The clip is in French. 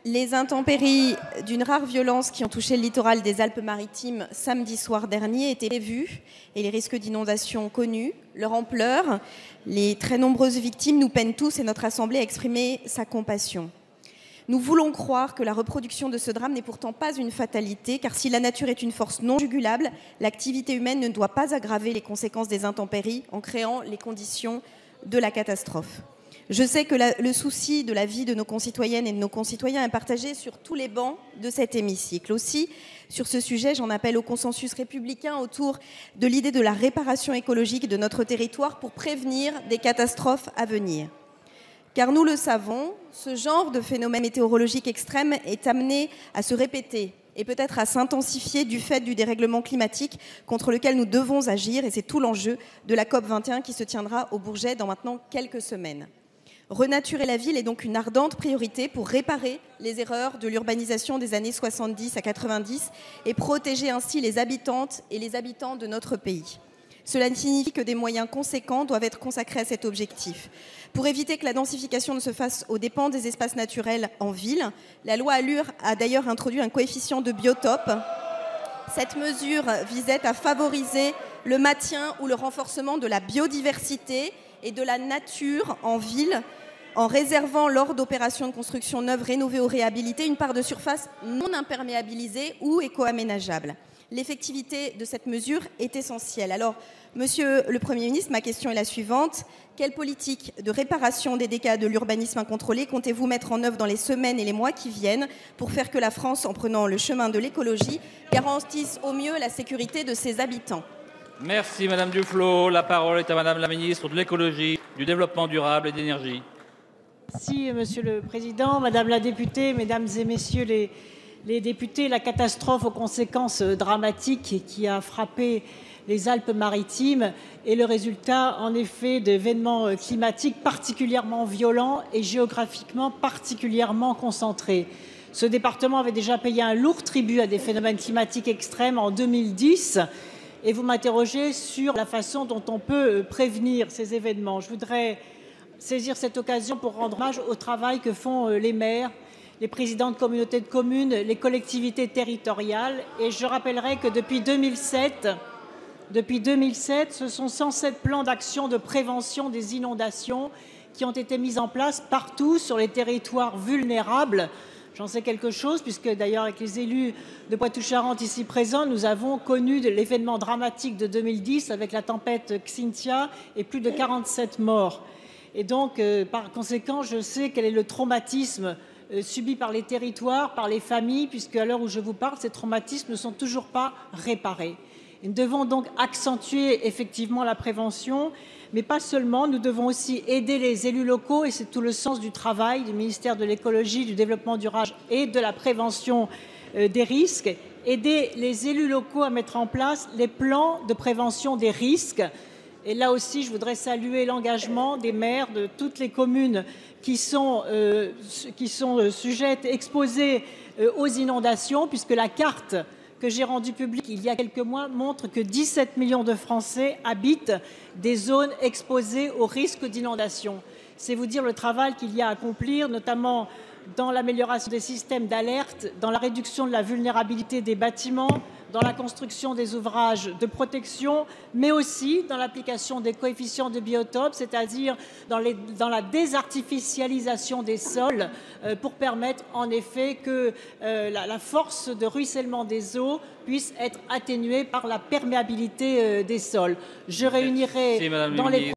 Les intempéries d'une rare violence qui ont touché le littoral des Alpes-Maritimes samedi soir dernier étaient prévues et les risques d'inondation connus, leur ampleur, les très nombreuses victimes nous peinent tous et notre Assemblée a exprimé sa compassion. Nous voulons croire que la reproduction de ce drame n'est pourtant pas une fatalité, car si la nature est une force non jugulable, l'activité humaine ne doit pas aggraver les conséquences des intempéries en créant les conditions de la catastrophe. Je sais que le souci de la vie de nos concitoyennes et de nos concitoyens est partagé sur tous les bancs de cet hémicycle. Aussi, sur ce sujet, j'en appelle au consensus républicain autour de l'idée de la réparation écologique de notre territoire pour prévenir des catastrophes à venir. Car nous le savons, ce genre de phénomène météorologique extrême est amené à se répéter et peut-être à s'intensifier du fait du dérèglement climatique contre lequel nous devons agir. Et c'est tout l'enjeu de la COP21 qui se tiendra au Bourget dans maintenant quelques semaines. Renaturer la ville est donc une ardente priorité pour réparer les erreurs de l'urbanisation des années 70 à 90 et protéger ainsi les habitantes et les habitants de notre pays. Cela signifie que des moyens conséquents doivent être consacrés à cet objectif. Pour éviter que la densification ne se fasse aux dépens des espaces naturels en ville, la loi ALUR a d'ailleurs introduit un coefficient de biotope. Cette mesure visait à favoriser le maintien ou le renforcement de la biodiversité et de la nature en ville, en réservant lors d'opérations de construction neuve, rénovée ou réhabilitée une part de surface non imperméabilisée ou éco-aménageable. L'effectivité de cette mesure est essentielle. Alors, Monsieur le Premier ministre, ma question est la suivante. Quelle politique de réparation des dégâts de l'urbanisme incontrôlé comptez-vous mettre en œuvre dans les semaines et les mois qui viennent pour faire que la France, en prenant le chemin de l'écologie, garantisse au mieux la sécurité de ses habitants ? Merci Madame Duflot. La parole est à Madame la Ministre de l'Écologie, du Développement durable et de l'Énergie. Merci Monsieur le Président, Madame la députée, Mesdames et Messieurs les députés. La catastrophe aux conséquences dramatiques qui a frappé les Alpes-Maritimes est le résultat en effet d'événements climatiques particulièrement violents et géographiquement particulièrement concentrés. Ce département avait déjà payé un lourd tribut à des phénomènes climatiques extrêmes en 2010. Et vous m'interrogez sur la façon dont on peut prévenir ces événements. Je voudrais saisir cette occasion pour rendre hommage au travail que font les maires, les présidents de communautés de communes, les collectivités territoriales. Et je rappellerai que depuis 2007, ce sont 107 plans d'action de prévention des inondations qui ont été mis en place partout sur les territoires vulnérables. J'en sais quelque chose, puisque d'ailleurs avec les élus de Poitou-Charentes ici présents, nous avons connu l'événement dramatique de 2010 avec la tempête Xynthia et plus de 47 morts. Et donc, par conséquent, je sais quel est le traumatisme subi par les territoires, par les familles, puisque à l'heure où je vous parle, ces traumatismes ne sont toujours pas réparés. Et nous devons donc accentuer effectivement la prévention, mais pas seulement, nous devons aussi aider les élus locaux, et c'est tout le sens du travail du ministère de l'Écologie, du Développement durable et de la prévention des risques, aider les élus locaux à mettre en place les plans de prévention des risques. Et là aussi, je voudrais saluer l'engagement des maires de toutes les communes qui sont sujettes, exposées aux inondations, puisque la carte que j'ai rendue publique il y a quelques mois montre que 17 millions de Français habitent des zones exposées au risque d'inondation. C'est vous dire le travail qu'il y a à accomplir, notamment dans l'amélioration des systèmes d'alerte, dans la réduction de la vulnérabilité des bâtiments, dans la construction des ouvrages de protection, mais aussi dans l'application des coefficients de biotope, c'est-à-dire dans la désartificialisation des sols, pour permettre en effet que la force de ruissellement des eaux puisse être atténuée par la perméabilité des sols. Je réunirai dans les